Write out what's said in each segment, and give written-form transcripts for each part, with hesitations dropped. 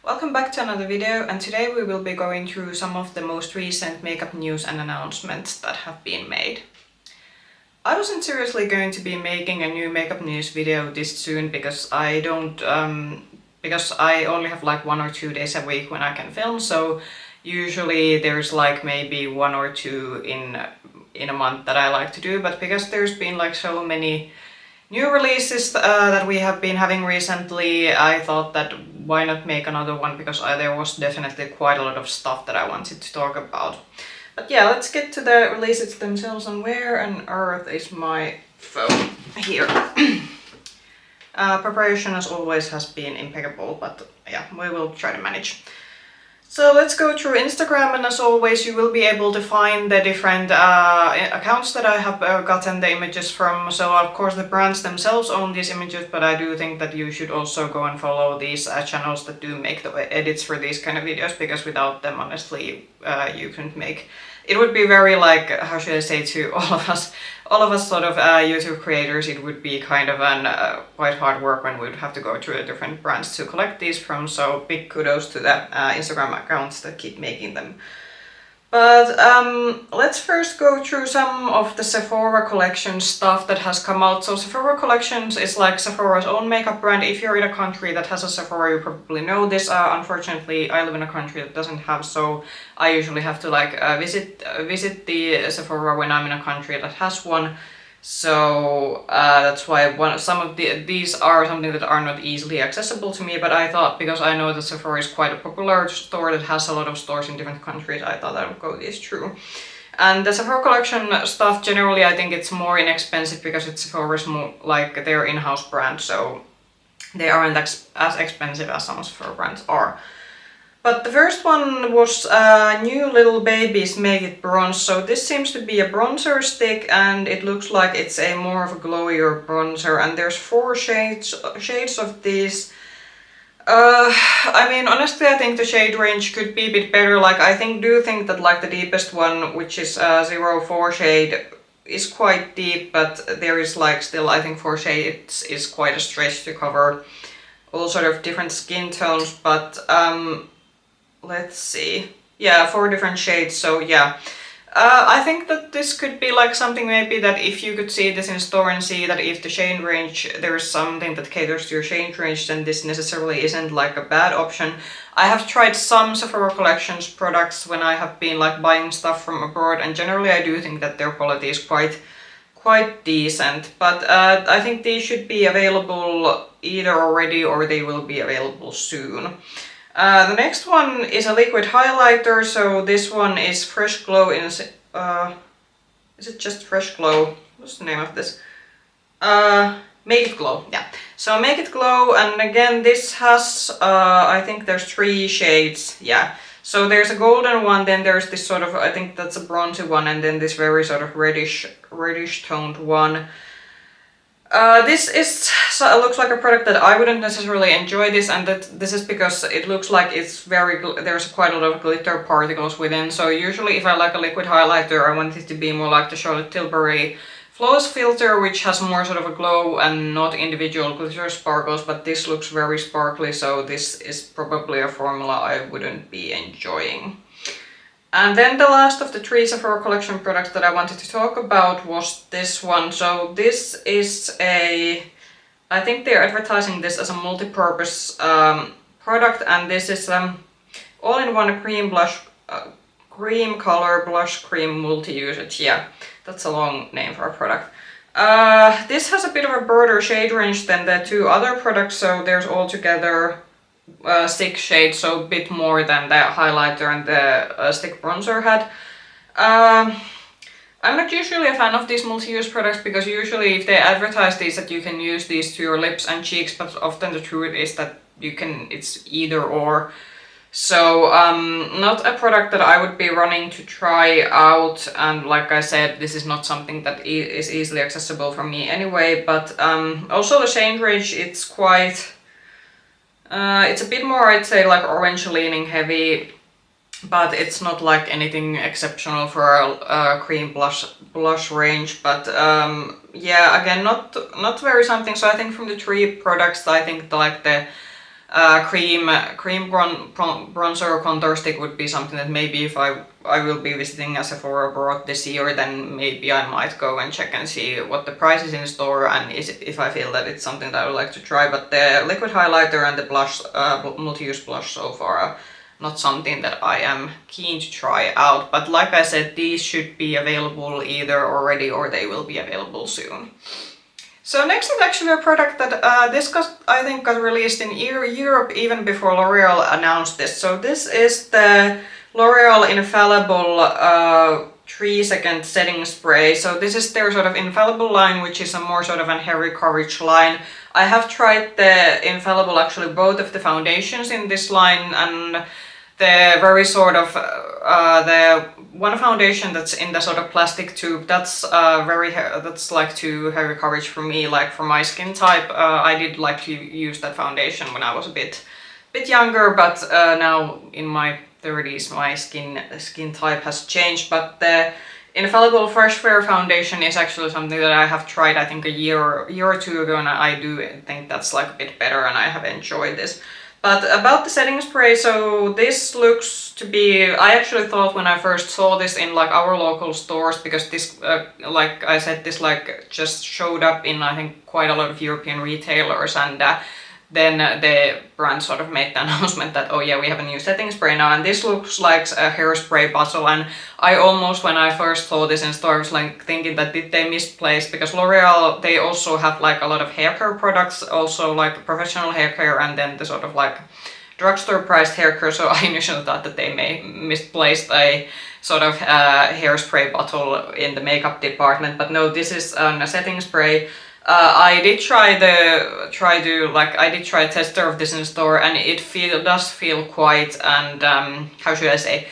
Welcome back to another video, and today we will be going through some of the most recent makeup news and announcements that have been made. I wasn't seriously going to be making a new makeup news video this soon because I only have like 1 or 2 days a week when I can film, so usually there's like maybe 1 or 2 in a month that I like to do, but because there's been like so many new releases that we have been having recently, I thought that why not make another one, because there was definitely quite a lot of stuff that I wanted to talk about. But yeah, let's get to the releases themselves, and where on earth is my phone? Here. Preparation as always has been impeccable, but yeah, we will try to manage. So let's go through Instagram, and as always you will be able to find the different accounts that I have gotten the images from. So of course the brands themselves own these images, but I do think that you should also go and follow these channels that do make the edits for these kind of videos, because without them honestly you couldn't make. It would be very like, how should I say, to all of us sort of YouTube creators, it would be kind of an quite hard work when we would have to go through the different brands to collect these from, so big kudos to the Instagram accounts that keep making them. But let's first go through some of the Sephora collection stuff that has come out. So Sephora Collections is like Sephora's own makeup brand. If you're in a country that has a Sephora, you probably know this. Unfortunately, I live in a country that doesn't have, so I usually have to like visit the Sephora when I'm in a country that has one. So that's why some of these are something that are not easily accessible to me, but I thought, because I know that Sephora is quite a popular store that has a lot of stores in different countries, I thought I would go this through. And the Sephora collection stuff, generally I think it's more inexpensive because it's Sephora's more like their in-house brand, so they aren't as expensive as some Sephora brands are. But the first one was New Little Babies Make It Bronze. So this seems to be a bronzer stick, and it looks like it's a more of a glowier bronzer, and there's 4 shades of these. I mean, honestly, I think the shade range could be a bit better. Like, I do think that like the deepest one, which is 04 shade, is quite deep, but there is like still, I think 4 shades is quite a stretch to cover all sort of different skin tones, but let's see. Yeah, 4 different shades, so yeah. I think that this could be like something maybe that if you could see this in store and see that if the shade range, there is something that caters to your shade range, then this necessarily isn't like a bad option. I have tried some Sephora Collections products when I have been like buying stuff from abroad, and generally I do think that their quality is quite decent, but I think these should be available either already or they will be available soon. The next one is a liquid highlighter, so this one is Fresh Glow in... is it just Fresh Glow? What's the name of this? Make It Glow, yeah. So Make It Glow, and again this has, I think there's 3 shades, yeah. So there's a golden one, then there's this sort of, I think that's a bronzy one, and then this very sort of reddish toned one. This looks like a product that I wouldn't necessarily enjoy this, and this is because it looks like it's there's quite a lot of glitter particles within. So usually if I like a liquid highlighter, I want it to be more like the Charlotte Tilbury Flawless Filter, which has more sort of a glow and not individual glitter sparkles, but this looks very sparkly, so this is probably a formula I wouldn't be enjoying. And then the last of the 3 Sephora Collection products that I wanted to talk about was this one. So this is I think they're advertising this as a multi-purpose product, and this is all-in-one cream color blush cream multi-usage. Yeah, that's a long name for a product. This has a bit of a broader shade range than the 2 other products, so there's altogether 6 shades, so a bit more than the highlighter and the stick bronzer had. I'm not usually a fan of these multi-use products, because usually if they advertise these that you can use these to your lips and cheeks, but often the truth is that it's either or. So not a product that I would be running to try out, and like I said, this is not something that is easily accessible for me anyway, but also the shade range, it's quite... it's a bit more, I'd say, like orange leaning heavy, but it's not like anything exceptional for a cream blush range. But yeah, again, not very something. So I think from the 3 products, I think like the bronzer or contour stick would be something that maybe if I will be visiting a Sephora abroad this year, then maybe I might go and check and see what the price is in store and if I feel that it's something that I would like to try. But the liquid highlighter and the blush, multi-use blush so far are not something that I am keen to try out. But like I said, these should be available either already or they will be available soon. So next is actually a product that I think got released in Europe even before L'Oreal announced this. So this is the L'Oreal Infallible 3-second setting spray. So this is their sort of Infallible line, which is a more sort of a hairy coverage line. I have tried the Infallible, actually both of the foundations in this line, and the very sort of the one foundation that's in the sort of plastic tube, that's that's like too heavy coverage for me, like for my skin type. I did like to use that foundation when I was a bit younger, but now in my 30s my skin type has changed. But the Infallible Fresh Fair foundation is actually something that I have tried I think a year or two ago, and I do think that's like a bit better and I have enjoyed this. But about the setting spray, so this looks to be, I actually thought when I first saw this in like our local stores, because this, like I said, this like just showed up in I think quite a lot of European retailers, and then the brand sort of made the announcement that, oh yeah, we have a new setting spray now, and this looks like a hairspray bottle. And I almost, when I first saw this in store, I was like thinking that did they misplace, because L'Oreal, they also have like a lot of hair care products, also like professional hair care and then the sort of like drugstore priced hair care, so I initially thought that they may misplaced a sort of hairspray bottle in the makeup department, but no, this is a setting spray. I did try a tester of this in store, and it does feel quite, and how should I say,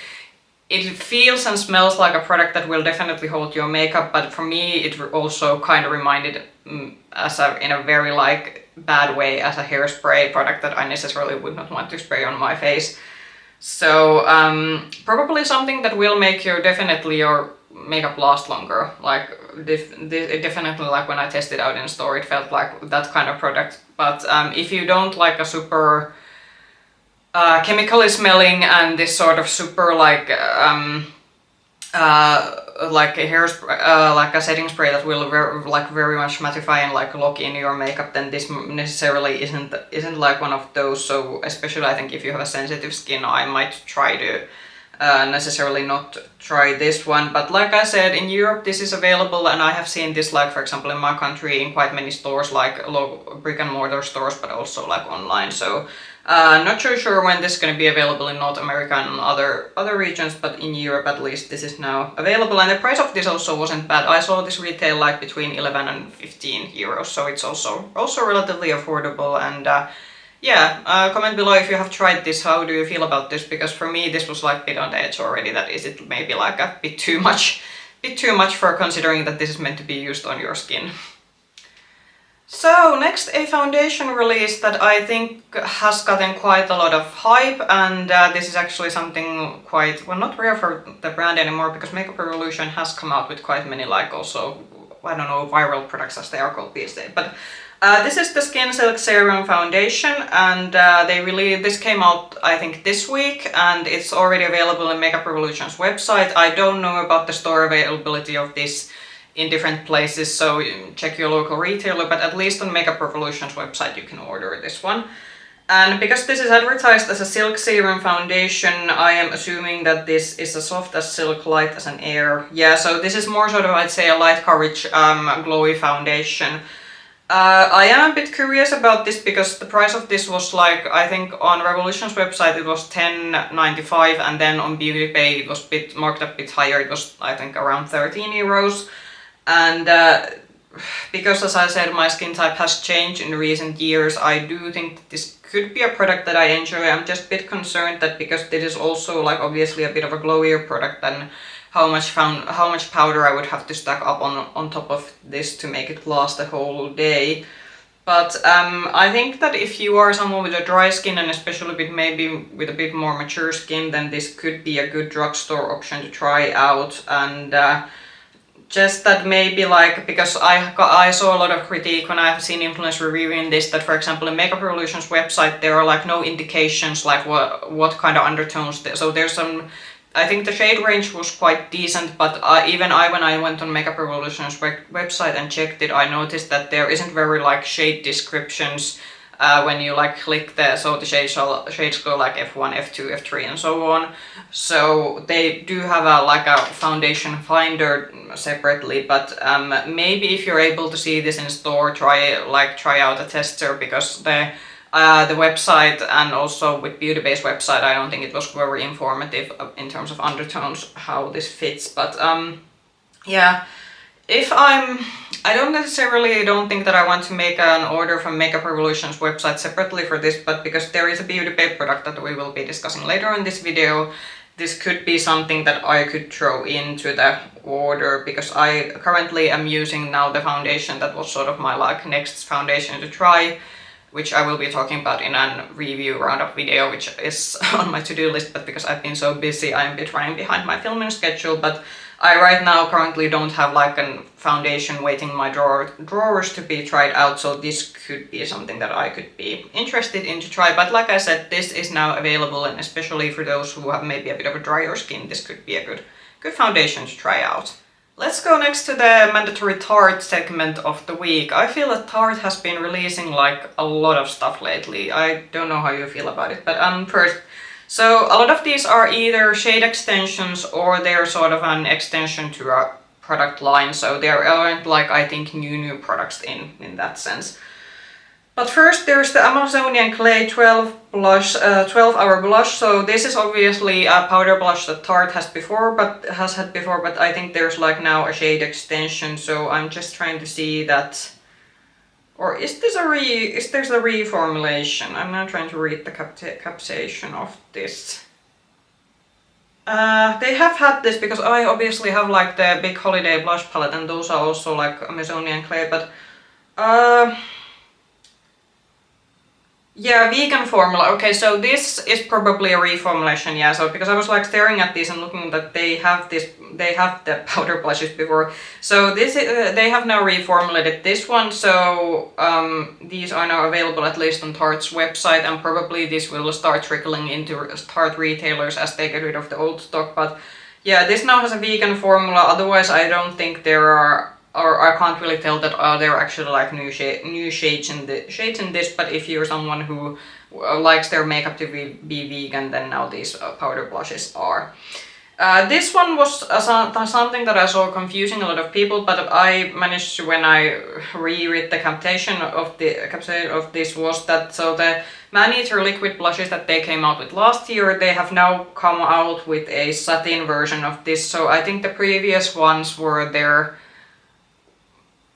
it feels and smells like a product that will definitely hold your makeup, but for me it also kind of reminded in a very like bad way as a hairspray product that I necessarily would not want to spray on my face. So probably something that will make definitely your makeup last longer. Like it definitely, like when I tested out in store, it felt like that kind of product. But if you don't like a super chemically smelling and this sort of super like a hairspray, like a setting spray that will very much mattify and like lock in your makeup, then this necessarily isn't like one of those. So especially I think if you have a sensitive skin, I might try to necessarily not try this one. But like I said, in Europe this is available, and I have seen this, like for example in my country, in quite many stores, like brick and mortar stores, but also like online. So not too sure when this is going to be available in North America and other regions, but in Europe at least this is now available. And the price of this also wasn't bad. I saw this retail like between 11 and 15 euros, so it's also relatively affordable. And yeah, comment below if you have tried this. How do you feel about this? Because for me this was like a bit on the edge already. That is it maybe like a bit too much for considering that this is meant to be used on your skin. So next, a foundation release that I think has gotten quite a lot of hype, and this is actually something quite, well, not rare for the brand anymore, because Makeup Revolution has come out with quite many like also, I don't know, viral products as they are called these days. But this is the Skin Silk Serum foundation, and this came out I think this week, and it's already available in Makeup Revolution's website. I don't know about the store availability of this in different places, so check your local retailer, but at least on Makeup Revolution's website you can order this one. And because this is advertised as a silk serum foundation, I am assuming that this is as soft as silk, light as an air. Yeah, so this is more sort of, I'd say, a light coverage glowy foundation. I am a bit curious about this because the price of this was like, I think on Revolution's website it was $10.95, and then on Beauty Bay it was marked a bit higher, it was I think around 13 euros. And because, as I said, my skin type has changed in recent years, I do think that this could be a product that I enjoy. I'm just a bit concerned that because this is also like obviously a bit of a glowier product, then how much powder I would have to stack up on top of this to make it last the whole day. But I think that if you are someone with a dry skin, and especially maybe with a bit more mature skin, then this could be a good drugstore option to try out. And just that maybe like, because I saw a lot of critique when I have seen influencers reviewing this, that for example in Makeup Revolution's website there are like no indications like what kind of undertones so there's some, I think the shade range was quite decent, but even when I went on Makeup Revolution's website and checked it, I noticed that there isn't very like shade descriptions when you like click so the shades go like F1, F2, F3 and so on. So they do have like a foundation finder separately, but maybe if you're able to see this in store, try out a tester, because the website and also with Beauty Bay's website, I don't think it was very informative in terms of undertones how this fits. But yeah, I don't think that I want to make an order from Makeup Revolution's website separately for this, but because there is a Beauty Bay product that we will be discussing later in this video, this could be something that I could throw into the order, because I currently am using now the foundation that was sort of my like next foundation to try, which I will be talking about in a review roundup video, which is on my to-do list, but because I've been so busy, I'm a bit running behind my filming schedule. But I right now currently don't have like a foundation waiting in my drawers to be tried out, so this could be something that I could be interested in to try. But like I said, this is now available, and especially for those who have maybe a bit of a drier skin, this could be a good foundation to try out. Let's go next to the mandatory Tarte segment of the week. I feel that Tarte has been releasing like a lot of stuff lately. I don't know how you feel about it, but first, so a lot of these are either shade extensions or they're sort of an extension to a product line, so there aren't like, I think, new products in that sense. But first there's the Amazonian Clay 12-hour blush. So this is obviously a powder blush that Tarte has had before, but I think there's like now a shade extension, so I'm just trying to see that. Or is this a reformulation? I'm now trying to read the capsation of this. They have had this because I obviously have like the big holiday blush palette, and those are also like Amazonian Clay, but yeah, vegan formula. Okay, so this is probably a reformulation, yeah. So because I was like staring at these and looking that they have the powder blushes before. So this they have now reformulated this one. So these are now available at least on Tarte's website, and probably this will start trickling into Tarte retailers as they get rid of the old stock. But yeah, this now has a vegan formula. Otherwise, I don't think there are. Or I can't really tell that there are actually like new shades in this, but if you're someone who likes their makeup to be vegan, then now these powder blushes are. This one was something that I saw confusing a lot of people, but I managed to, when I reread the capsation of this, was that so the Maneater liquid blushes that they came out with last year, they have now come out with a satin version of this. So I think the previous ones were there.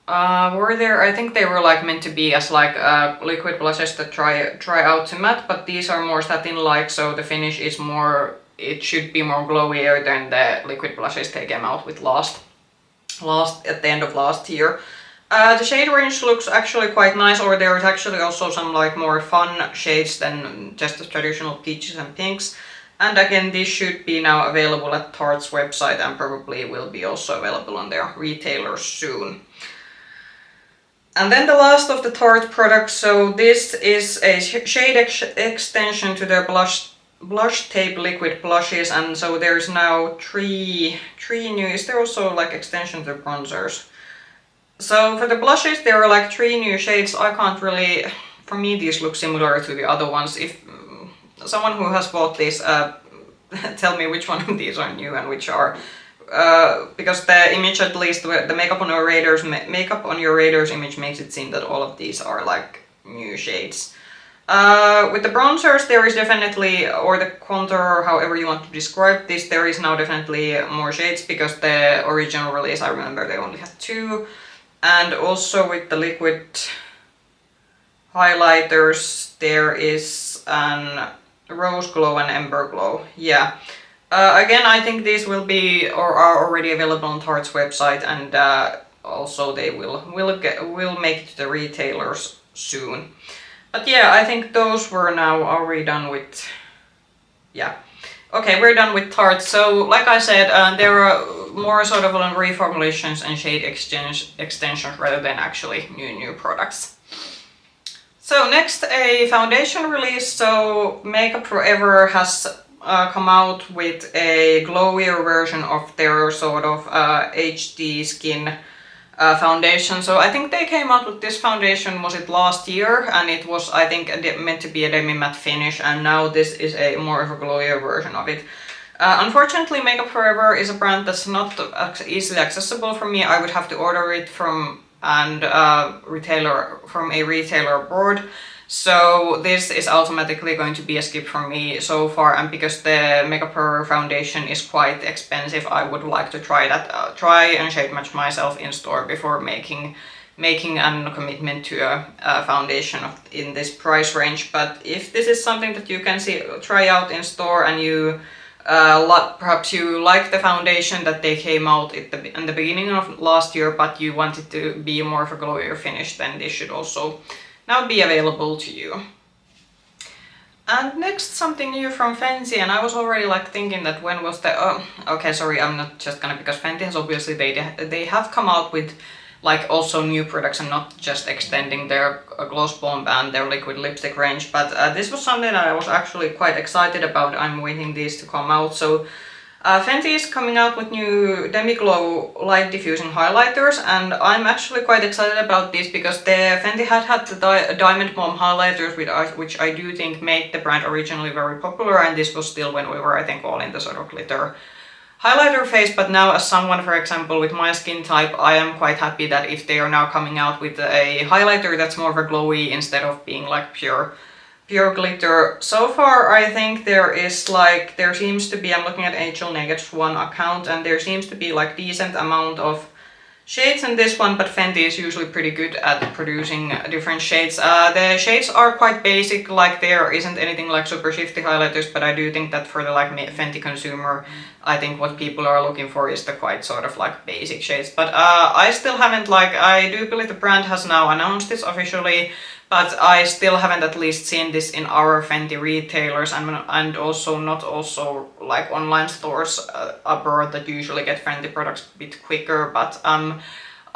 I think they were like meant to be as like liquid blushes that try out to matte, but these are more satin-like, so the finish is more, it should be more glowier than the liquid blushes they came out with last at the end of last year. The shade range looks actually quite nice, or there's actually also some like more fun shades than just the traditional peaches and pinks. And again, this should be now available at Tarte's website, and probably will be also available on their retailers soon. And then the last of the Tarte products, so this is a shade extension to their blush tape liquid blushes, and so there's now three new, is there also like extension to bronzers? So for the blushes there are like 3 new shades. I can't really, for me these look similar to the other ones. If someone who has bought these, tell me which one of these are new and which are. Because the image, at least the makeup on your radars image, makes it seem that all of these are like new shades. With the bronzers there is definitely, or the contour, or however you want to describe this, there is now definitely more shades, because the original release, I remember they only had 2. And also with the liquid highlighters there is an Rose Glow and Ember Glow, yeah. Again, I think these will be or are already available on Tarte's website, and also they will make it to the retailers soon. But yeah, I think those were now, are we done with, yeah. Okay, we're done with Tarte. So, like I said, there are more sort of reformulations and shade extensions rather than actually new products. So next, a foundation release. So Makeup Forever has come out with a glowier version of their sort of HD skin foundation. So I think they came out with this foundation, was it last year? And it was, I think, meant to be a demi-matte finish, and now this is a more of a glowier version of it. Unfortunately, Makeup Forever is a brand that's not easily accessible for me. I would have to order it from a retailer abroad. So this is automatically going to be a skip for me so far, and because the Makeup Forever foundation is quite expensive, I would like to try and shade match myself in store before making a commitment to a foundation in this price range. But if this is something that you can try out in store, and you perhaps you like the foundation that they came out in the beginning of last year, but you want it to be more of a glowier finish, then this should also now be available to you. And next, something new from Fenty, and I was already like thinking that when was the... Oh, okay, sorry, I'm not just gonna... Because Fenty has obviously, they have come out with like also new products and not just extending their gloss bomb and their liquid lipstick range. But this was something that I was actually quite excited about. I'm waiting these to come out. So Fenty is coming out with new Demi'Glow Light-Diffusing highlighters, and I'm actually quite excited about this because Fenty had the Diamond Bomb highlighters, which I do think made the brand originally very popular, and this was still when we were, I think, all in the sort of glitter highlighter phase. But now, as someone, for example, with my skin type, I am quite happy that if they are now coming out with a highlighter that's more of a glowy instead of being like pure glitter. So far, I think there seems to be, I'm looking at Angel Negative one account, and there seems to be like decent amount of shades in this one, but Fenty is usually pretty good at producing different shades. The shades are quite basic, like there isn't anything like super shifty highlighters, but I do think that for the like Fenty consumer, I think what people are looking for is the quite sort of like basic shades. But I still haven't I do believe the brand has now announced this officially, but I still haven't at least seen this in our Fenty retailers, and also not like online stores abroad that usually get Fenty products a bit quicker. But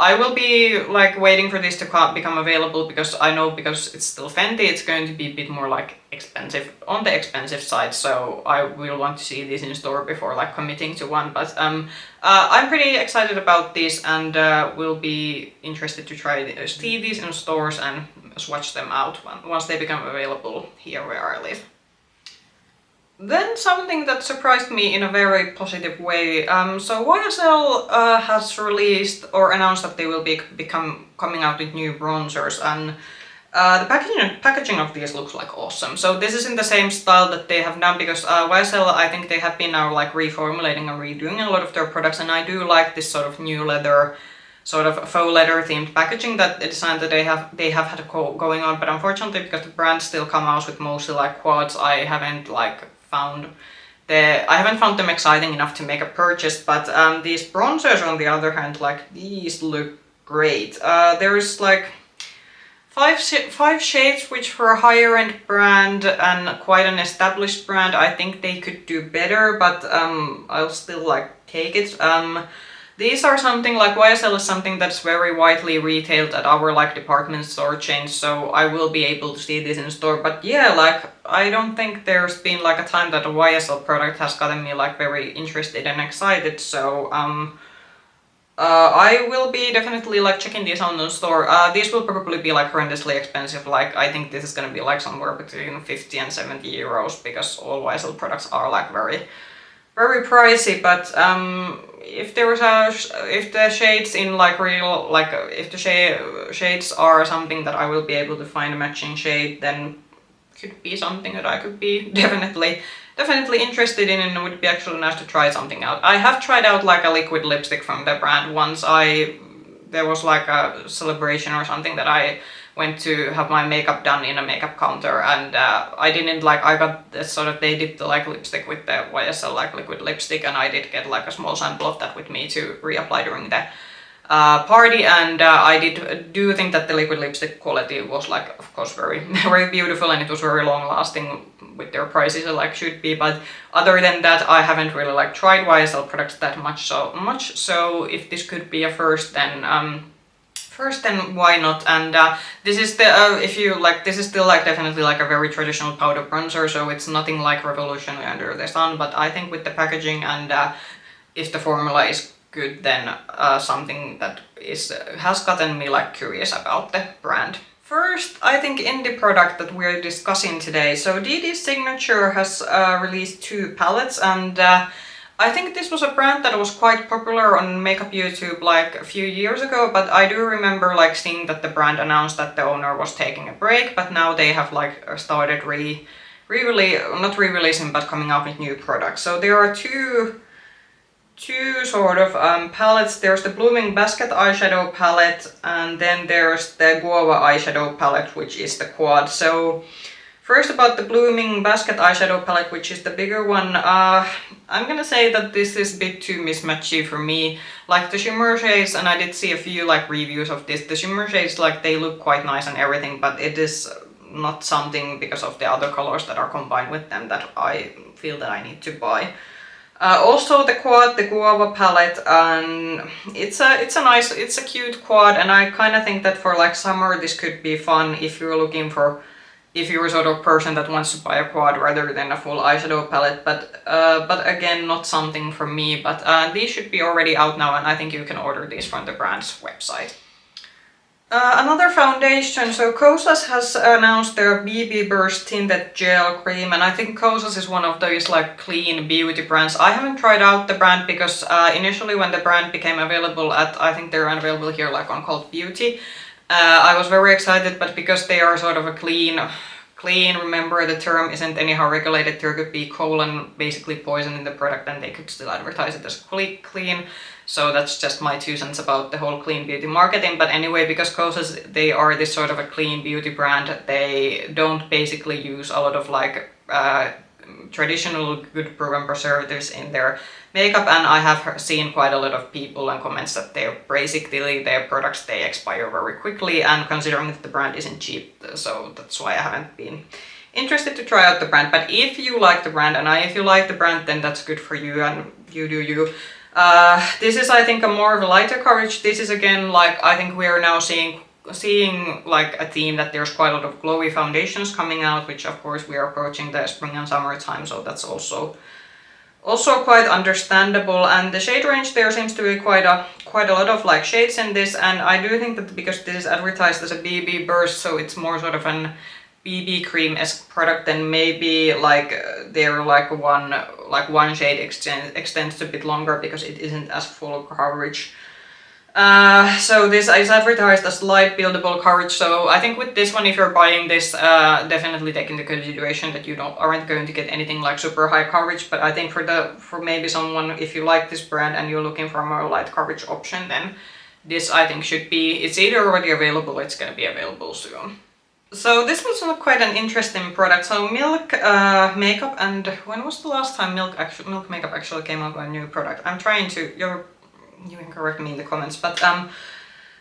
I will be like waiting for this to become available, because I know, because it's still Fenty, it's going to be a bit more like expensive, on the expensive side, so I will want to see this in store before like committing to one. But I'm pretty excited about this, and will be interested to see these in stores and swatch them out once they become available here where I live. Then something that surprised me in a very positive way. So YSL has released or announced that they will be coming out with new bronzers, and the packaging of these looks like awesome. So this is in the same style that they have done, because YSL, I think they have been now like reformulating and redoing a lot of their products, and I do like this sort of new leather, sort of faux leather themed packaging, that the design that they have had going on. But unfortunately, because the brand still comes out with mostly like quads, I haven't found them exciting enough to make a purchase. But these bronzers, on the other hand, like these look great. There is like five shades, which for a higher end brand and quite an established brand, I think they could do better, but I'll still like take it. These are something like YSL is something that's very widely retailed at our like department store chains, so I will be able to see this in store. But yeah, like I don't think there's been like a time that a YSL product has gotten me like very interested and excited. So I will be definitely like checking these out in the store. These will probably be like horrendously expensive. Like I think this is gonna be like somewhere between 50 and 70 euros, because all YSL products are like very pricey. But if the shades in like real, like if the shades are something that I will be able to find a matching shade, then could be something that I could be definitely interested in, and it would be actually nice to try something out. I have tried out like a liquid lipstick from the brand once. There was like a celebration or something that I went to have my makeup done in a makeup counter, and I got this sort of, they did the like lipstick with the YSL like liquid lipstick, and I did get like a small sample of that with me to reapply during the party, and I do think that the liquid lipstick quality was like, of course, very very beautiful, and it was very long lasting with their prices like should be. But other than that, I haven't really like tried YSL products that much. So if this could be a first, then why not? And this is the if you like, this is still like definitely like a very traditional powder bronzer, so it's nothing like revolutionary under the sun. But I think with the packaging and if the formula is good, then something that has gotten me like curious about the brand. First, I think indie product that we're discussing today. So Dede's Signature has released 2 palettes, and I think this was a brand that was quite popular on makeup YouTube like a few years ago, but I do remember like seeing that the brand announced that the owner was taking a break, but now they have like started not re-releasing, but coming out with new products. So there are two sort of palettes. There's the Blooming Basket eyeshadow palette, and then there's the Guava eyeshadow palette, which is the quad. So first about the Blooming Basket eyeshadow palette, which is the bigger one, I'm gonna say that this is a bit too mismatchy for me. Like the shimmer shades, and I did see a few like reviews of this, the shimmer shades, like they look quite nice and everything, but it is not something because of the other colors that are combined with them that I feel that I need to buy. Also the quad, the Guava palette, and it's a cute quad, and I kind of think that for like summer this could be fun if you're a sort of person that wants to buy a quad rather than a full eyeshadow palette, but again, not something for me. But these should be already out now, and I think you can order these from the brand's website. Another foundation, so Kosas has announced their BB Burst Tinted Gel Cream, and I think Kosas is one of those like clean beauty brands. I haven't tried out the brand because initially when the brand became available I think they're unavailable here like on Cult Beauty, I was very excited, but because they are sort of a clean, remember the term isn't anyhow regulated, there could be colon, basically poison in the product, and they could still advertise it as clean. So that's just my 2 cents about the whole clean beauty marketing. But anyway, because Kosas, they are this sort of a clean beauty brand, they don't basically use a lot of like traditional good proven preservatives in their makeup, and I have seen quite a lot of people and comments that they're basically their products, they expire very quickly, and considering that the brand isn't cheap, so that's why I haven't been interested to try out the brand. But if you like the brand, and if you like the brand, then that's good for you, and you do you. This is, I think, a more of a lighter coverage. This is again like, I think we are now seeing like a theme that there's quite a lot of glowy foundations coming out, which of course we are approaching the spring and summer time, so that's also quite understandable. And the shade range, there seems to be quite a lot of like shades in this, and I do think that because this is advertised as a BB burst, so it's more sort of an BB cream-esque product, then maybe like they're like one shade extends a bit longer because it isn't as full coverage. So this is advertised as light buildable coverage, so I think with this one, if you're buying this, definitely take into consideration that you aren't going to get anything like super high coverage. But I think for maybe someone, if you like this brand and you're looking for a more light coverage option, then this I think should be, it's either already available, it's gonna be available soon. So this was quite an interesting product. So Milk Makeup, and when was the last time Milk Makeup actually came out with a new product? I'm trying to, you can correct me in the comments, but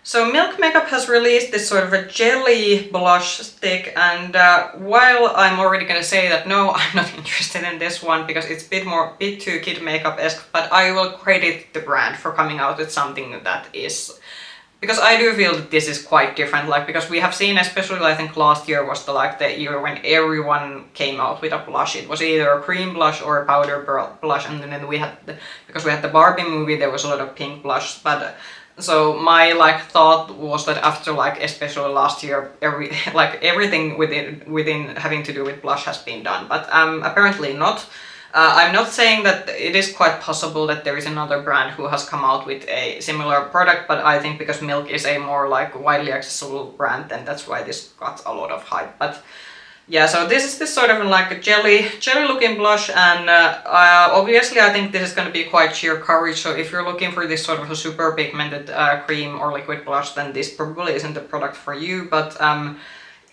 so Milk Makeup has released this sort of a jelly blush stick, and while I'm already gonna say that no, I'm not interested in this one because it's a bit too kid makeup-esque, but I will credit the brand for coming out with something that is, because I do feel that this is quite different, like, because we have seen, especially I think last year was the year when everyone came out with a blush. It was either a cream blush or a powder blush, and then because we had the Barbie movie, there was a lot of pink blush. But so my like thought was that after like especially last year, everything within having to do with blush has been done, but apparently not. I'm not saying that it is quite possible that there is another brand who has come out with a similar product, but I think because Milk is a more like widely accessible brand, then that's why this got a lot of hype. But yeah, so this is this sort of like a jelly looking blush, and obviously I think this is going to be quite sheer coverage, so if you're looking for this sort of a super pigmented cream or liquid blush, then this probably isn't the product for you. But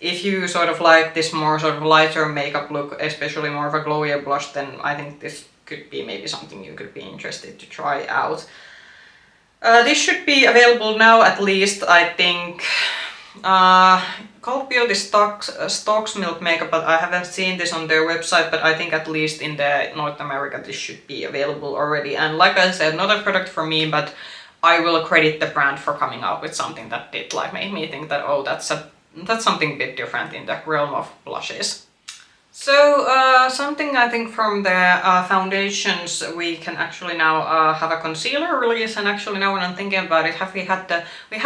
if you sort of like this more sort of lighter makeup look, especially more of a glowier blush, then I think this could be maybe something you could be interested to try out. This should be available now at least, I think. Cult Beauty stocks Milk Makeup, but I haven't seen this on their website, but I think at least in the North America this should be available already. And like I said, not a product for me, but I will credit the brand for coming out with something that did like make me think that, oh, that's something a bit different in the realm of blushes. So something I think from the foundations, we can actually now have a concealer release. And actually now when I'm thinking about it, we have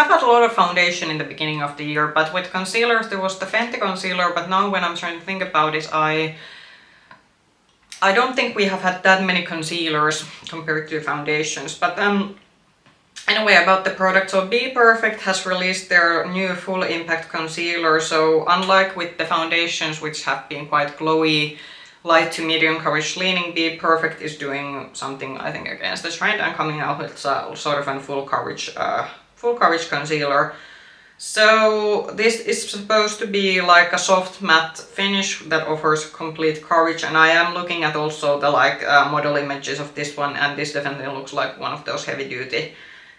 had a lot of foundation in the beginning of the year, but with concealers there was the Fenty concealer, but now when I'm trying to think about it, I don't think we have had that many concealers compared to foundations. But anyway, about the product, so BPerfect has released their new full impact concealer. So unlike with the foundations, which have been quite glowy, light to medium coverage leaning, BPerfect is doing something I think against the trend and coming out with sort of a full coverage concealer. So this is supposed to be like a soft matte finish that offers complete coverage, and I am looking at also the model images of this one, and this definitely looks like one of those heavy duty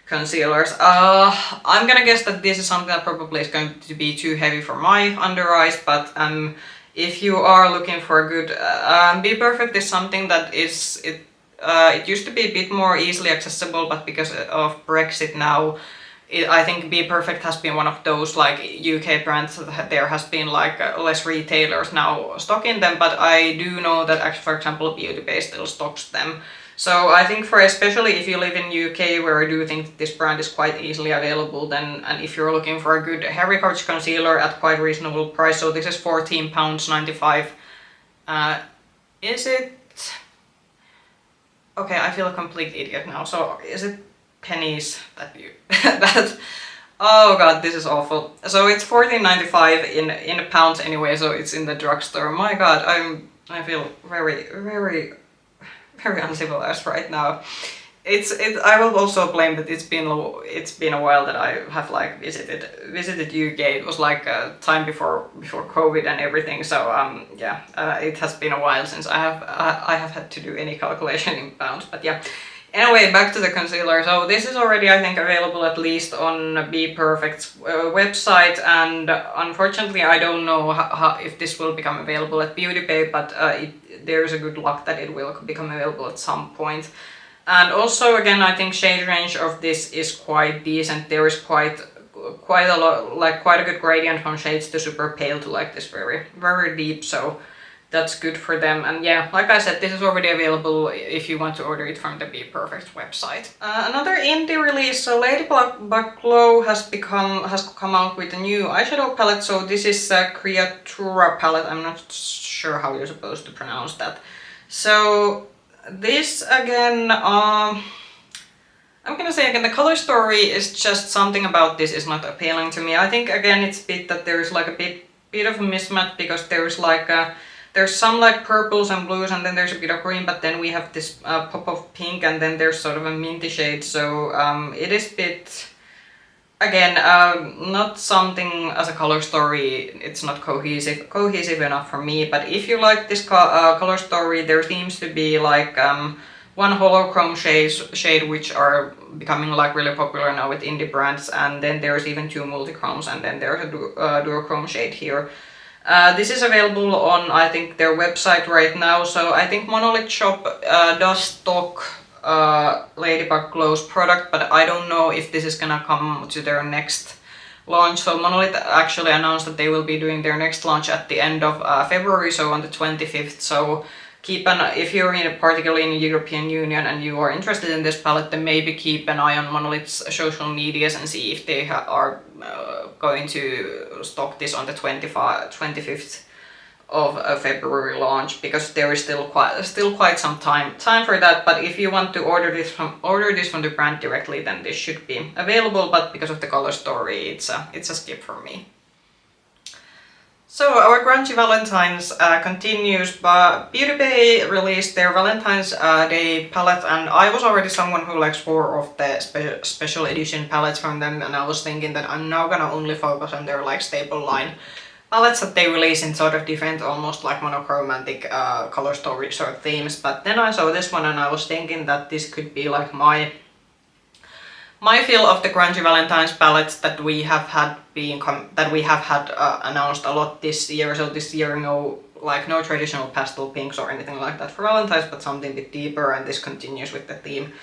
concealers. I'm gonna guess that this is something that probably is going to be too heavy for my under eyes, but if you are looking for a good BPerfect is something that it used to be a bit more easily accessible, but because of Brexit now, I think BPerfect has been one of those like UK brands that there has been like less retailers now stocking them, but I do know that actually, for example, Beauty Bay still stocks them. So I think for especially if you live in UK, where I do think this brand is quite easily available, then, and if you're looking for a good heavy coverage concealer at quite reasonable price, so this is £14.95. Is it? Okay, I feel a complete idiot now. So is it pennies that you that? Oh god, this is awful. So it's £14.95 in pounds anyway. So it's in the drugstore. My god, I feel very uncivilized right now. I will also blame that it's been a while that I have like visited UK. It was like time before COVID and everything. So yeah, it has been a while since I have had to do any calculation in pounds. But yeah. Anyway, back to the concealer. So this is already, I think, available at least on BPerfect's website, and unfortunately I don't know if this will become available at Beauty Bay, but there's a good luck that it will become available at some point. And also, again, I think shade range of this is quite decent. There is quite a lot, like quite a good gradient from shades to super pale to like this very deep. So that's good for them. And yeah, like I said, this is already available if you want to order it from the BPerfect website. Another indie release, so Ladybug Glow has come out with a new eyeshadow palette. So this is a Criatura palette. I'm not sure how you're supposed to pronounce that. So this again, I'm gonna say again, the color story is just something about this is not appealing to me. I think again it's a bit that there's like a bit of a mismatch, because there's like there's some like purples and blues, and then there's a bit of green, but then we have this pop of pink, and then there's sort of a minty shade. So it is a bit, again, not something as a color story, it's not cohesive enough for me. But if you like this color story, there seems to be like one holochrome shade which are becoming like really popular now with indie brands, and then there's even two multichromes, and then there's a duochrome shade here. This is available on, I think, their website right now. So I think Monolith Shop does stock Ladybug Glow's product, but I don't know if this is gonna come to their next launch. So Monolith actually announced that they will be doing their next launch at the end of February, so on the 25th. So if you're particularly in the European Union and you are interested in this palette, then maybe keep an eye on Monolith's social medias and see if they are going to stock this on the 25th of February launch, because there is still quite some time for that. But if you want to order this from the brand directly, then this should be available. But because of the color story, it's a skip for me. So our grungy Valentine's continues, but Beauty Bay released their Valentine's Day palette, and I was already someone who likes more of the special edition palettes from them, and I was thinking that I'm now gonna only focus on their like staple line palettes that they release in sort of different, almost like monochromatic color story sort of themes. But then I saw this one and I was thinking that this could be like my my feel of the grungy Valentine's palettes that we have had announced a lot this year. So this year, no traditional pastel pinks or anything like that for Valentine's, but something a bit deeper, and this continues with the theme.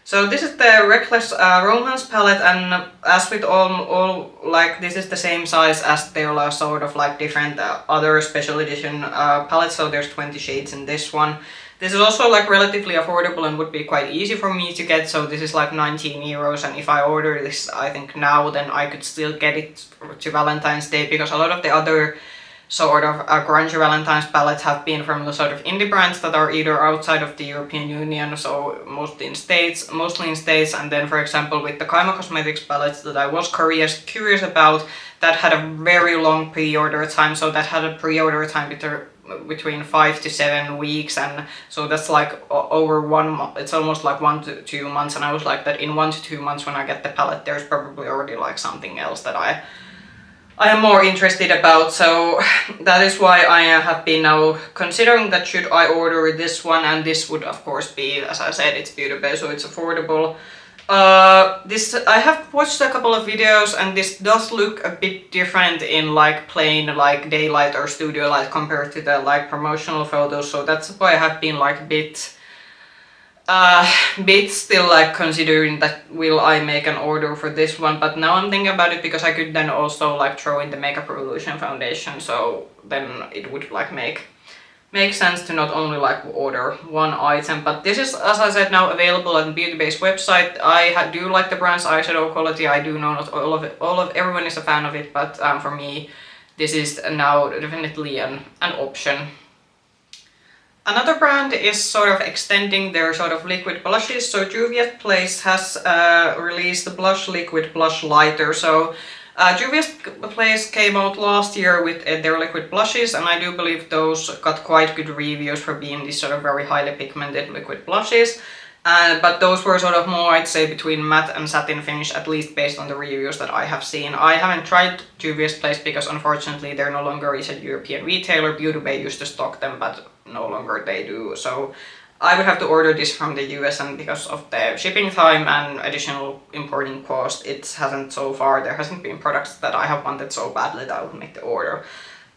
So this is the Reckless Romance palette, and as with all like this is the same size as their sort of like different other special edition palettes. So there's 20 shades in this one. This is also like relatively affordable and would be quite easy for me to get. So this is like 19 euros, and if I order this, I think now, then I could still get it to Valentine's Day, because a lot of the other sort of grungy Valentine's palettes have been from the sort of indie brands that are either outside of the European Union, so mostly in States, and then for example with the Kaima Cosmetics palettes that I was curious about, that had a very long pre-order time, so that had a pre-order time between 5 to 7 weeks, and so that's like over 1 month. It's almost like 1 to 2 months, and I was like that in 1 to 2 months when I get the palette, there's probably already like something else that I am more interested about. So that is why I have been now considering that should I order this one, and this would of course be, as I said, it's beauty-based, so it's affordable. I have watched a couple of videos, and this does look a bit different in like plain like daylight or studio light compared to the like promotional photos, so that's why I have been like bit still like considering that will I make an order for this one. But now I'm thinking about it, because I could then also like throw in the Makeup Revolution foundation, so then it would like make sense to not only like order one item. But this is, as I said, now available on the Beauty-Based website. I do like the brand's eyeshadow quality. I do know not all of everyone is a fan of it, but for me this is now definitely an option. Another brand is sort of extending their sort of liquid blushes. So Juvia's Place has released the blush liquid BlushLighter. So Juvia's Place came out last year with their liquid blushes, and I do believe those got quite good reviews for being these sort of very highly pigmented liquid blushes. But those were sort of more, I'd say, between matte and satin finish, at least based on the reviews that I have seen. I haven't tried Juvia's Place because unfortunately there no longer is a European retailer. Beauty Bay used to stock them, but no longer they do. So I would have to order this from the US, and because of the shipping time and additional importing cost, there hasn't been products that I have wanted so badly that I would make the order.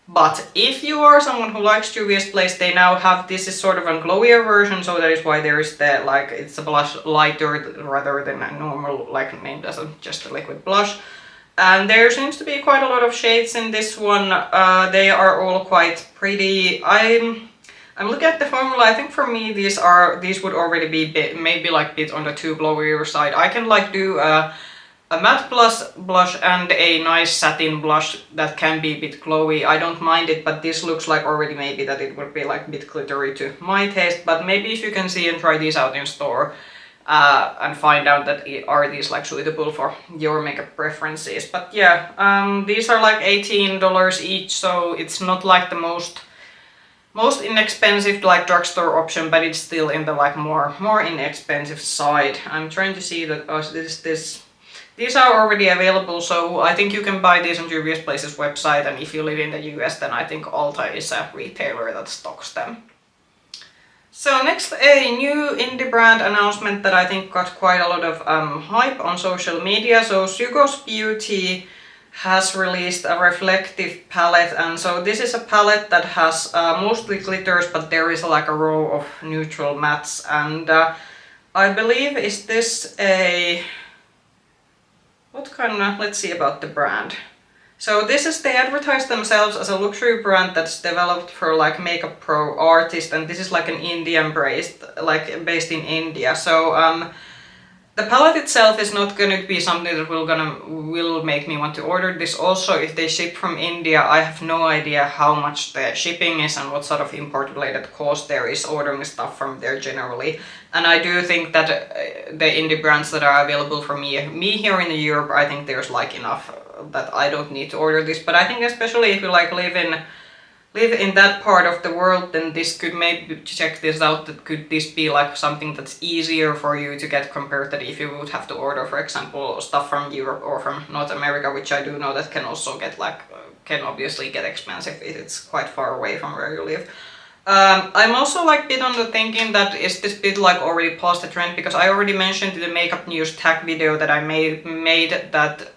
But if you are someone who likes Juvia's Place, they now have, this is sort of a glowier version, so that is why there is the, like, it's a blush lighter rather than a normal, like, named as just a liquid blush. And there seems to be quite a lot of shades in this one. They are all quite pretty. I'm looking at the formula. I think for me these would already be maybe like bit on the too glowier side. I can like do a matte blush and a nice satin blush that can be a bit glowy. I don't mind it, but this looks like already maybe that it would be like a bit glittery to my taste. But maybe if you can see and try these out in store and find out that are these like suitable for your makeup preferences. But yeah, these are like $18 each, so it's not like the most inexpensive like drugstore option, but it's still in the like more inexpensive side. I'm trying to see that these are already available, so I think you can buy these on Juvia's Place's website, and if you live in the US, then I think Ulta is a retailer that stocks them. So next, a new indie brand announcement that I think got quite a lot of hype on social media. So Zygos Beauty has released a reflective palette, and so this is a palette that has mostly glitters, but there is like a row of neutral mattes, and I believe, is this a... what kind of... let's see about the brand. So this is, they advertise themselves as a luxury brand that's developed for like makeup pro artists, and this is like an Indian based in India. So the palette itself is not going to be something that will make me want to order this. Also, if they ship from India, I have no idea how much the shipping is and what sort of import related cost there is ordering stuff from there generally. And I do think that the indie brands that are available for me here in Europe, I think there's like enough that I don't need to order this. But I think especially if you like live in that part of the world, then this could maybe check this out. That could this be like something that's easier for you to get compared to if you would have to order, for example, stuff from Europe or from North America, which I do know that can also get like can obviously get expensive if it's quite far away from where you live. I'm also like bit on the thinking that is this bit like already past the trend, because I already mentioned in the makeup news tag video that I made that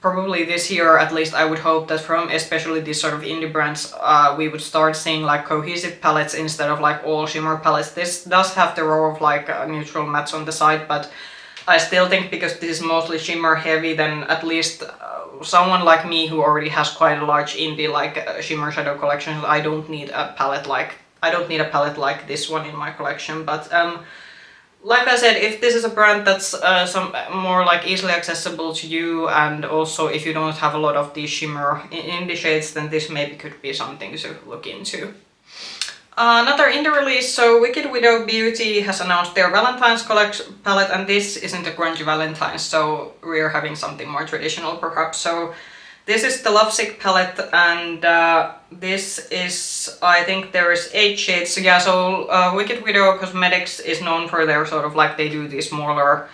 probably this year at least I would hope that from especially these sort of indie brands we would start seeing like cohesive palettes instead of like all shimmer palettes. This does have the row of like neutral mattes on the side, but I still think because this is mostly shimmer heavy, then at least someone like me who already has quite a large indie like shimmer shadow collection, I don't need a palette like this one in my collection. But like I said, if this is a brand that's some more like easily accessible to you, and also if you don't have a lot of these shimmer indie shades, then this maybe could be something to look into. Another indie release, so Wicked Widow Beauty has announced their Valentine's collection palette, and this isn't a grungy Valentine's, so we're having something more traditional perhaps. So this is the Lovesick palette, and this is, I think there is 8 shades. So yeah, so Wicked Widow Cosmetics is known for their sort of like, they do these smaller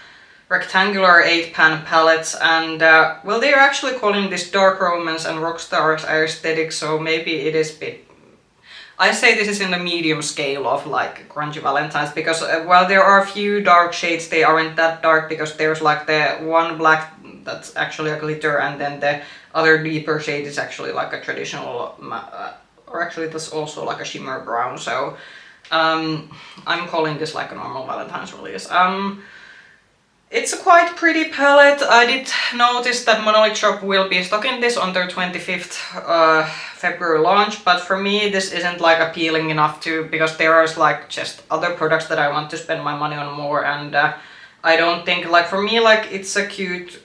rectangular 8-pan palettes, and well, they're actually calling this dark romance and rockstar aesthetic, so maybe it is a bit, I say this is in the medium scale of like grungy Valentine's, because while there are a few dark shades, they aren't that dark, because there's like the one black that's actually a glitter, and then the other deeper shade is actually like a traditional, or actually that's also like a shimmer brown, so I'm calling this like a normal Valentine's release. It's a quite pretty palette. I did notice that Monolith Shop will be stocking this on their 25th February launch, but for me this isn't like appealing enough to, because there is like just other products that I want to spend my money on more, and I don't think like for me like it's a cute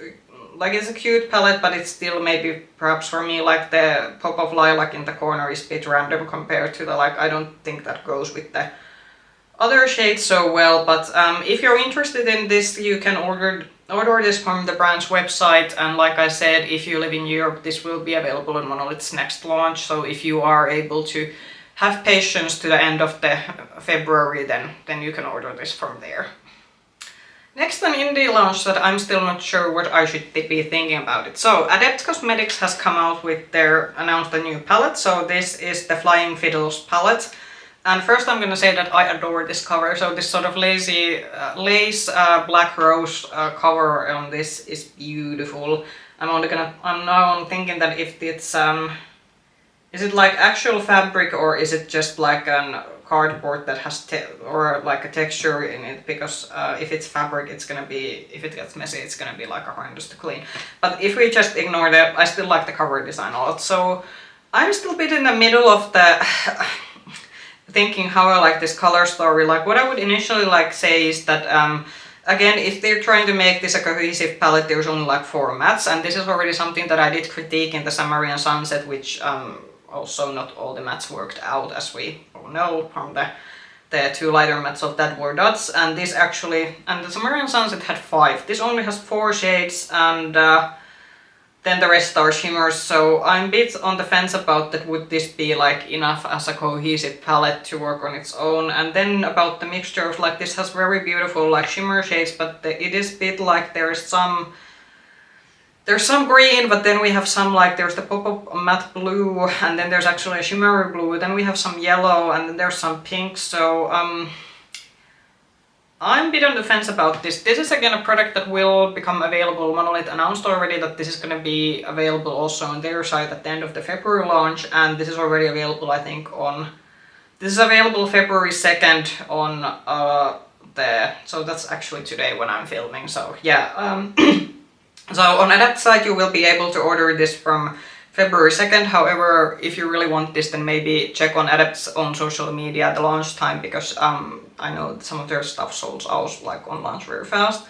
palette, but it's still maybe perhaps for me like the pop of lilac in the corner is a bit random compared to the like, I don't think that goes with the other shades so well. But if you're interested in this, you can order this from the brand's website, and like I said, if you live in Europe, this will be available in Monolith's next launch, so if you are able to have patience to the end of the February, then you can order this from there. Next, an indie launch that I'm still not sure what I should be thinking about it. So Adept Cosmetics has come out with announced a new palette, so this is the Flying Fiddles palette. And first I'm gonna say that I adore this cover. So this sort of lazy lace black rose cover on this is beautiful. I'm now thinking that if it's is it like actual fabric, or is it just like a cardboard that has or like a texture in it? Because if it's fabric, it's gonna be, if it gets messy, it's gonna be like horrendous to clean. But if we just ignore that, I still like the cover design a lot. So I'm still a bit in the middle of the thinking how I like this color story. Like what I would initially like say is that again, if they're trying to make this a cohesive palette, there's only like 4 mattes, and this is already something that I did critique in the Summery and Sunset, which also not all the mattes worked out, as we all know from the 2 lighter mattes of that were dots, and this actually, and the Summery and Sunset had 5. This only has 4 shades, and then the rest are shimmers, so I'm a bit on the fence about that. Would this be like enough as a cohesive palette to work on its own? And then about the mixtures, like this has very beautiful like shimmer shades, but it is a bit like there's some green, but then we have some like, there's the pop-up matte blue, and then there's actually a shimmery blue, then we have some yellow, and then there's some pink, so I'm a bit on the fence about this. This is again a product that will become available. Monolith announced already that this is going to be available also on their site at the end of the February launch, and this is already available, I think, this is available February 2nd on so that's actually today when I'm filming, so yeah. So on Adept site you will be able to order this from February 2nd, however, if you really want this, then maybe check on Adept's own social media at the launch time, because I know some of their stuff sold out like on launch very fast.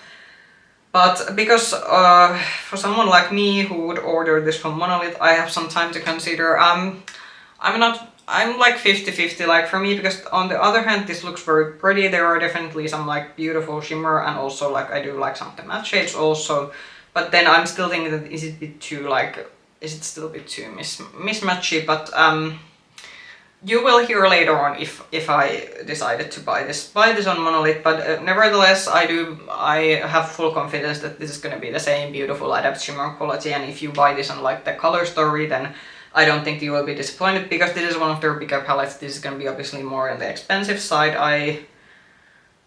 But because for someone like me who would order this from Monolith, I have some time to consider. I'm like 50-50, like for me, because on the other hand this looks very pretty. There are definitely some like beautiful shimmer, and also like I do like some of the matte shades also. But then I'm still thinking that is it still a bit too mismatchy, but you will hear later on if I decided to buy this on Monolith. But nevertheless, I have full confidence that this is going to be the same beautiful Adept shimmer quality, and if you buy this on like the color story, then I don't think you will be disappointed because this is one of their bigger palettes. This is gonna be obviously more on the expensive side.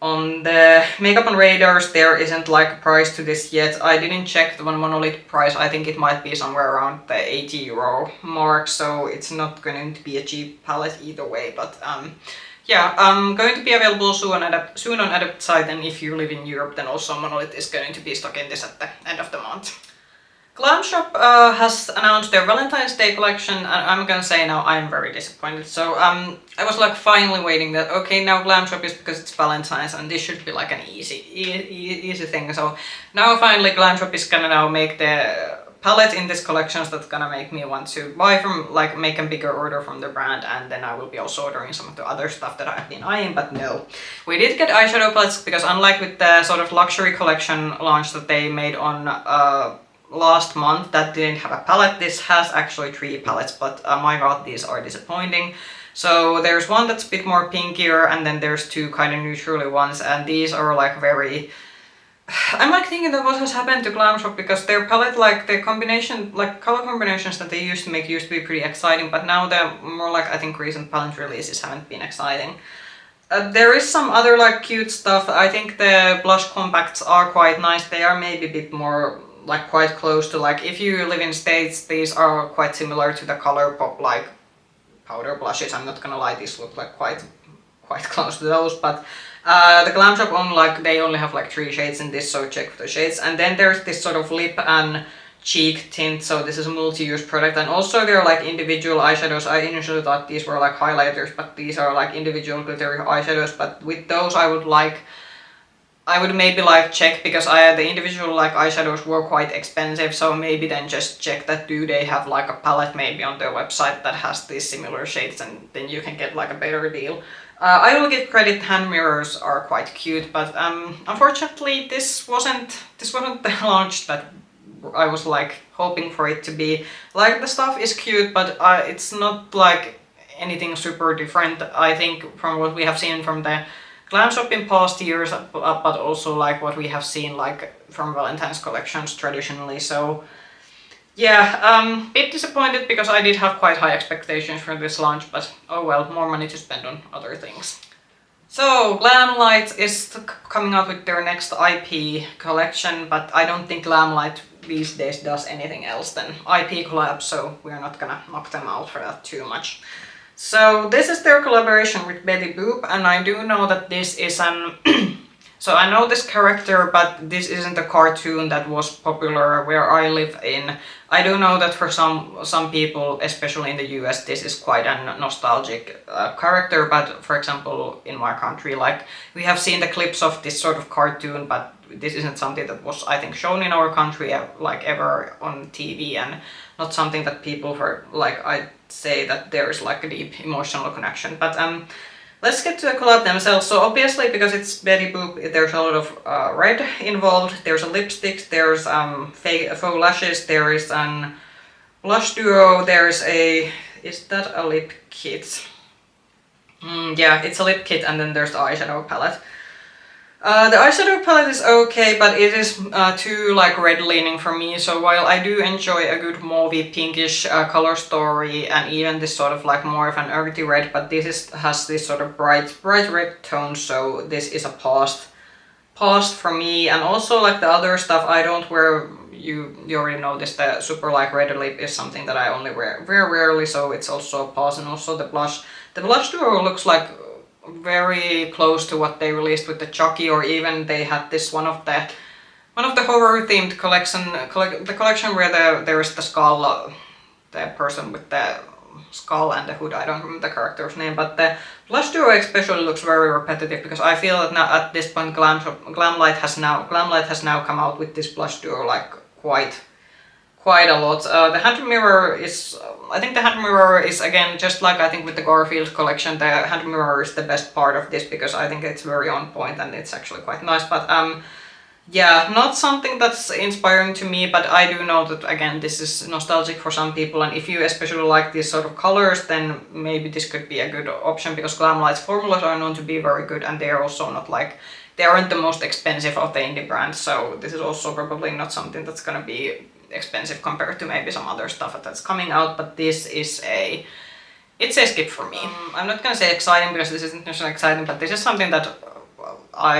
On the Makeup on Radars, there isn't like a price to this yet. I didn't check the one monolith price. I think it might be somewhere around the 80 euro mark, so it's not going to be a cheap palette either way. But yeah, going to be available soon on Adept site, and if you live in Europe, then also monolith is going to be stocking this at the end of the month. Glamshop has announced their Valentine's Day collection, and I'm gonna say now I'm very disappointed. So I was like finally waiting that okay, now Glamshop is because it's Valentine's and this should be like an easy thing. So now finally Glamshop is gonna now make the palette in this collection that's gonna make me want to buy from, like make a bigger order from the brand, and then I will be also ordering some of the other stuff that I've been eyeing, but no. We did get eyeshadow palettes because unlike with the sort of luxury collection launch that they made on last month that didn't have a palette, this has actually 3 palettes, but my god, these are disappointing. So there's one that's a bit more pinkier, and then there's 2 kind of neutrally ones, and these are like very... I'm like thinking that what has happened to Glamshop, because their palette, like the combination, like color combinations that they used to make used to be pretty exciting, but now the more like I think recent palette releases haven't been exciting. There is some other like cute stuff. I think the blush compacts are quite nice. They are maybe a bit more like quite close to, like if you live in States, these are quite similar to the ColourPop like powder blushes. I'm not gonna lie, these look like quite close to those, but the Glamshop on like they only have like 3 shades in this, so check for the shades. And then there's this sort of lip and cheek tint, so this is a multi-use product, and also they're like individual eyeshadows. I initially thought these were like highlighters, but these are like individual glittery eyeshadows. But with those I would maybe like check, because the individual like eyeshadows were quite expensive, so maybe then just check that do they have like a palette maybe on their website that has these similar shades, and then you can get like a better deal. I will give credit, hand mirrors are quite cute, but unfortunately this wasn't the launch that I was like hoping for it to be. Like the stuff is cute, but it's not like anything super different, I think, from what we have seen from the Glamshop in past years, but also like what we have seen like from Valentine's collections traditionally. So yeah, bit disappointed because I did have quite high expectations for this launch, but oh well, more money to spend on other things. So Glamlite is coming out with their next IP collection, but I don't think Glamlite these days does anything else than IP collabs, so we're not gonna knock them out for that too much. So this is their collaboration with Betty Boop, and I do know that this is an... so I know this character, but this isn't a cartoon that was popular where I live in. I do know that for some people, especially in the US, this is quite a nostalgic character, but for example in my country, like we have seen the clips of this sort of cartoon, but this isn't something that was, I think, shown in our country like ever on TV, and not something that people I'd say that there is like a deep emotional connection. But let's get to the collab themselves. So obviously, because it's Betty Boop, there's a lot of red involved. There's a lipstick, there's faux lashes, there is an blush duo, there's a... is that a lip kit? Yeah, it's a lip kit, and then there's the eyeshadow palette. The eyeshadow palette is okay, but it is too like red leaning for me, so while I do enjoy a good mauvey pinkish color story and even this sort of like more of an earthy red, but this has this sort of bright red tone, so this is a past for me. And also like the other stuff I don't wear, you already know this, the super like red lip is something that I only wear very rarely, so it's also a pause. And also the blush duo looks like very close to what they released with the Chucky, or even they had this one of the horror themed collection, the collection where there is the skull, the person with the skull and the hood. I don't remember the character's name, but the blush duo especially looks very repetitive, because I feel that now at this point Glamlite has now come out with this blush duo like quite a lot. The hand mirror is, I think the hand mirror is, again, just like I think with the Garfield collection, the hand mirror is the best part of this, because I think it's very on point and it's actually quite nice. But yeah, not something that's inspiring to me, but I do know that, again, this is nostalgic for some people, and if you especially like these sort of colors, then maybe this could be a good option, because Glamlite's formulas are known to be very good, and they are also not like, they aren't the most expensive of the indie brands, so this is also probably not something that's gonna be expensive compared to maybe some other stuff that's coming out, but this is it's a skip for me. I'm not gonna say exciting because this isn't necessarily exciting, but this is something that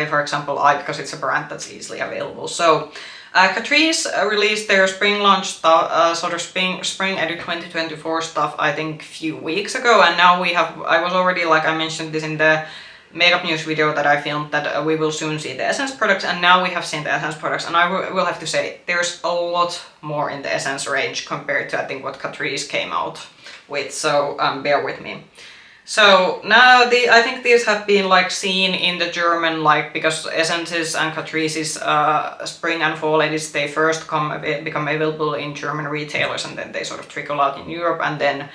for example, because it's a brand that's easily available. So Catrice released their spring launch stuff, sort of spring edit 2024 stuff, I think a few weeks ago, and now I was already, like I mentioned this in the makeup news video that I filmed, that we will soon see the Essence products, and now we have seen the Essence products, and I will have to say there's a lot more in the Essence range compared to I think what Catrice came out with, so bear with me. So now I think these have been like seen in the German, like, because Essence's and Catrice's spring and fall edits, they first become available in German retailers, and then they sort of trickle out in Europe, and then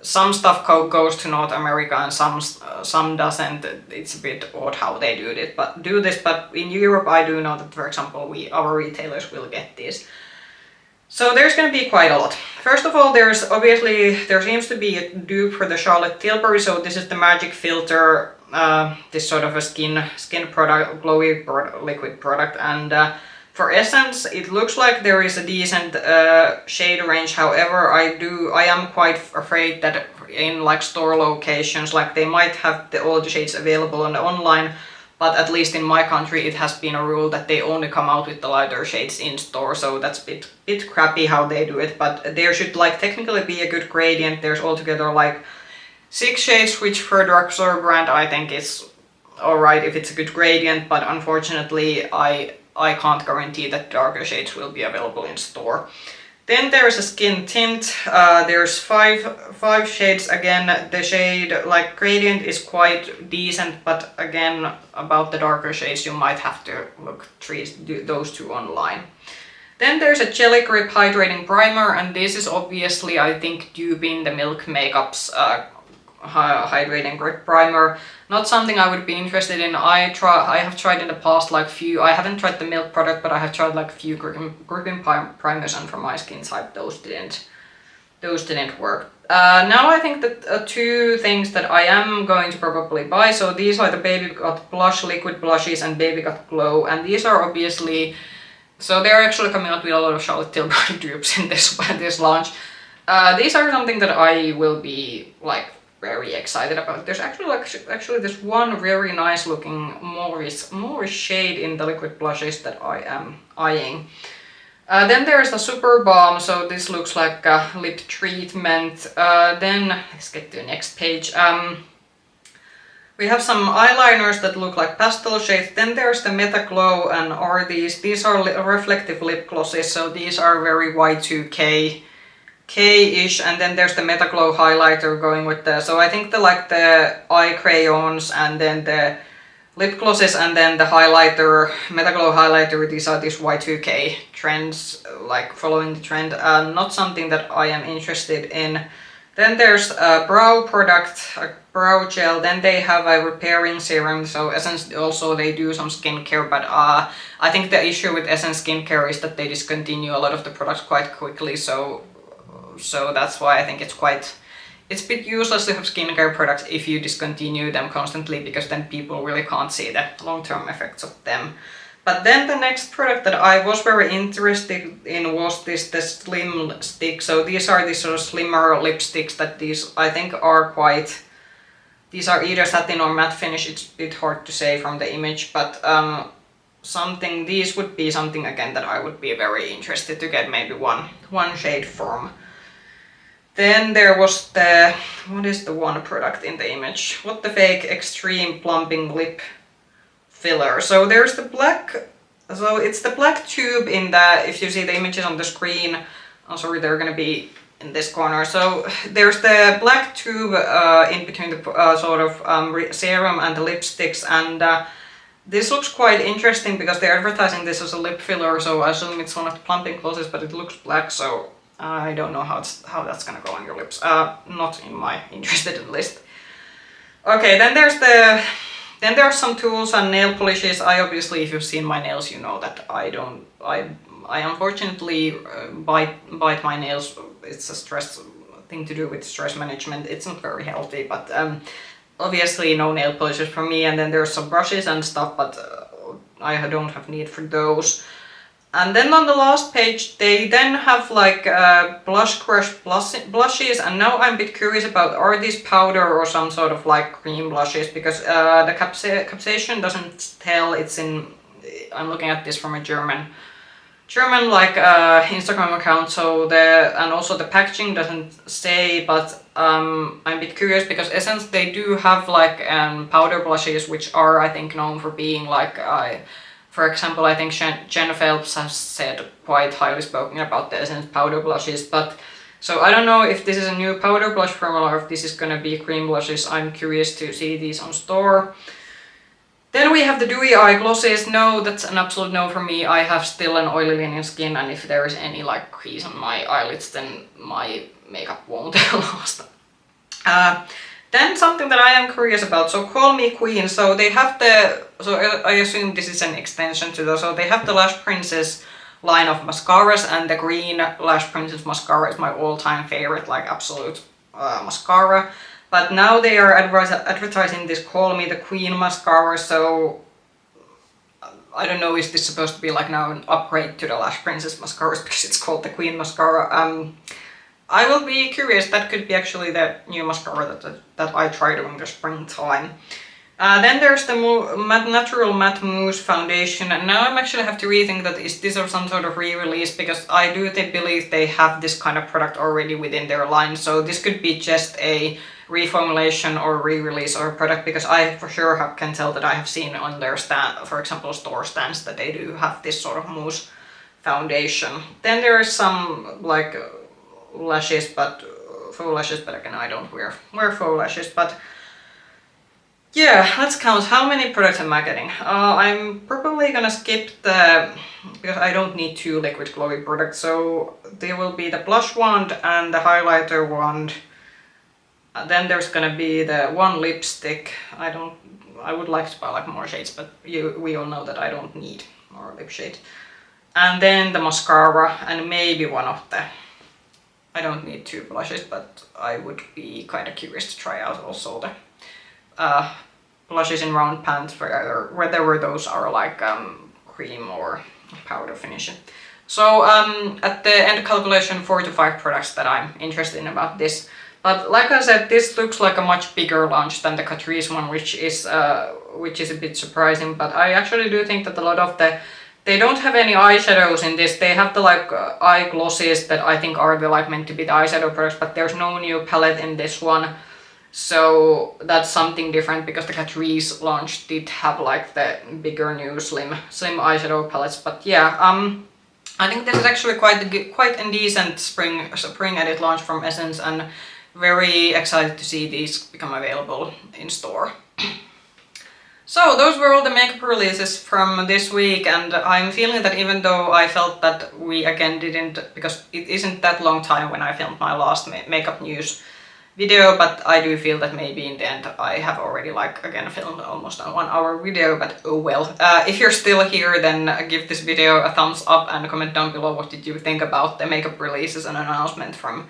some stuff goes to North America and some doesn't. It's a bit odd how they do this, but in Europe I do know that, for example, our retailers will get these. So there's going to be quite a lot. First of all, there seems to be a dupe for the Charlotte Tilbury. So this is the Magic Filter, this sort of a skin product, glowy liquid product. And for Essence, it looks like there is a decent shade range. However, I am quite afraid that in like store locations, like they might have all the shades available on the online, but at least in my country it has been a rule that they only come out with the lighter shades in store, so that's a bit crappy how they do it, but there should like technically be a good gradient. There's altogether like 6 shades, which for a drugstore brand I think is alright if it's a good gradient, but unfortunately I can't guarantee that darker shades will be available in store. Then there's a skin tint. There's five shades. Again, the shade like gradient is quite decent, but again, about the darker shades you might have to look those two online. Then there's a Jelly Grip Hydrating Primer, and this is obviously, I think, duping the Milk Makeup's Hydrating Grip Primer. Not something I would be interested in. I have tried in the past like I haven't tried the Milk product, but I have tried like a few gripping primers, and for my skin type those didn't work. Now I think that 2 things that I am going to probably buy. So these are the Baby Got Blush Liquid Blushes and Baby Got Glow, and these are obviously, so they're actually coming out with a lot of Charlotte Tilbury dupes in this launch. These are something that I will be like very excited about. There's actually this one very nice looking Moorish shade in the liquid blushes that I am eyeing. Then there's the Super Balm, so this looks like a lip treatment. Then let's get to the next page. We have some eyeliners that look like pastel shades. Then there's the Meta Glow, and these are reflective lip glosses, so these are very Y2K-ish, and then there's the Meta Glow highlighter going with so I think the eye crayons and then the lip glosses and then the highlighter, Meta Glow highlighter, these are these Y2K trends, like following the trend, not something that I am interested in. Then there's a brow product, a brow gel, then they have a repairing serum, so Essence also they do some skincare, but I think the issue with Essence skincare is that they discontinue a lot of the products quite quickly, so that's why I think it's a bit useless to have skincare products if you discontinue them constantly, because then people really can't see the long-term effects of them. But then the next product that I was very interested in was the Slim Stick. So these are these sort of slimmer lipsticks that these I think are these are either satin or matte finish. It's a bit hard to say from the image, but these would be something again that I would be very interested to get maybe one shade from. Then there was what is the one product in the image? What the Fake Extreme Plumping Lip Filler. So there's the black, so it's the black tube in if you see the images on the screen, oh sorry, they're gonna be in this corner. So there's the black tube in between the serum and the lipsticks, and this looks quite interesting because they're advertising this as a lip filler, so I assume it's one of the plumping glosses, but it looks black, so I don't know how that's gonna go on your lips. Not in my interested list. Okay, then there are some tools and nail polishes. Obviously, if you've seen my nails, you know that I unfortunately bite my nails. It's a stress thing to do with stress management. It's not very healthy, but obviously no nail polishes for me. And then there's some brushes and stuff, but I don't have need for those. And then on the last page, they then have like Blush Crush blushes, and now I'm a bit curious about, are these powder or some sort of like cream blushes, because the capsation doesn't tell. It's in, I'm looking at this from a German like Instagram account, so and also the packaging doesn't say, but I'm a bit curious because Essence, they do have like powder blushes which are, I think, known for being like for example, I think Jen Phelps has said quite highly spoken about the Essence powder blushes, but so I don't know if this is a new powder blush formula or if this is gonna be cream blushes. I'm curious to see these on store. Then we have the dewy eye glosses. No, that's an absolute no for me. I have still an oily linen skin, and if there is any like crease on my eyelids, then my makeup won't last. Then something that I am curious about, so Call Me Queen, so they have so I assume this is an extension to those, so they have the Lash Princess line of mascaras, and the green Lash Princess mascara is my all-time favorite, like absolute mascara. But now they are advertising this Call Me the Queen mascara, so I don't know, is this supposed to be like now an upgrade to the Lash Princess mascaras because it's called the Queen mascara? I will be curious. That could be actually the new mascara that I try during the springtime. Then there's the Natural Matte Mousse Foundation, and now I'm actually have to rethink that, is this some sort of re-release, because I do believe they have this kind of product already within their line, so this could be just a reformulation or re-release or a product, because I for sure can tell that I have seen on their stand, for example store stands, that they do have this sort of mousse foundation. Then there is some like lashes, but faux lashes, but again I don't wear faux lashes. But yeah, let's count how many products am I getting. I'm probably gonna skip because I don't need 2 liquid glowy products, so there will be the blush wand and the highlighter wand. Then there's gonna be the 1 lipstick. I would like to buy like more shades, but we all know that I don't need more lip shade. And then the mascara, and maybe one of the, I don't need 2 blushes, but I would be kind of curious to try out also the blushes in round pants, whether those are like cream or powder finishing. So at the end calculation, 4 to 5 products that I'm interested in about this. But like I said, this looks like a much bigger launch than the Catrice one, which is a bit surprising. But I actually do think that a lot of they don't have any eyeshadows in this. They have the like eye glosses that I think are like meant to be the eyeshadow products, but there's no new palette in this one. So that's something different, because the Catrice launch did have like the bigger new slim eyeshadow palettes. But yeah, I think this is actually quite a decent spring edit launch from Essence, and very excited to see these become available in store. So those were all the makeup releases from this week, and I'm feeling that even though I felt that we again didn't, because it isn't that long time when I filmed my last makeup news video, but I do feel that maybe in the end I have already like again filmed almost a 1-hour video, but oh well. If you're still here, then give this video a thumbs up and comment down below what did you think about the makeup releases and announcement from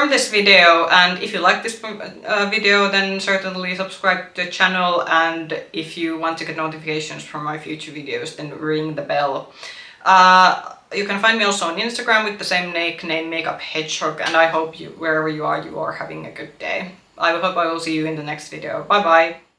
this video. And if you like this video, then certainly subscribe to the channel, and if you want to get notifications from my future videos, then ring the bell. You can find me also on Instagram with the same nickname, Makeup Hedgehog, and I hope wherever you are having a good day. I hope I will see you in the next video. Bye bye!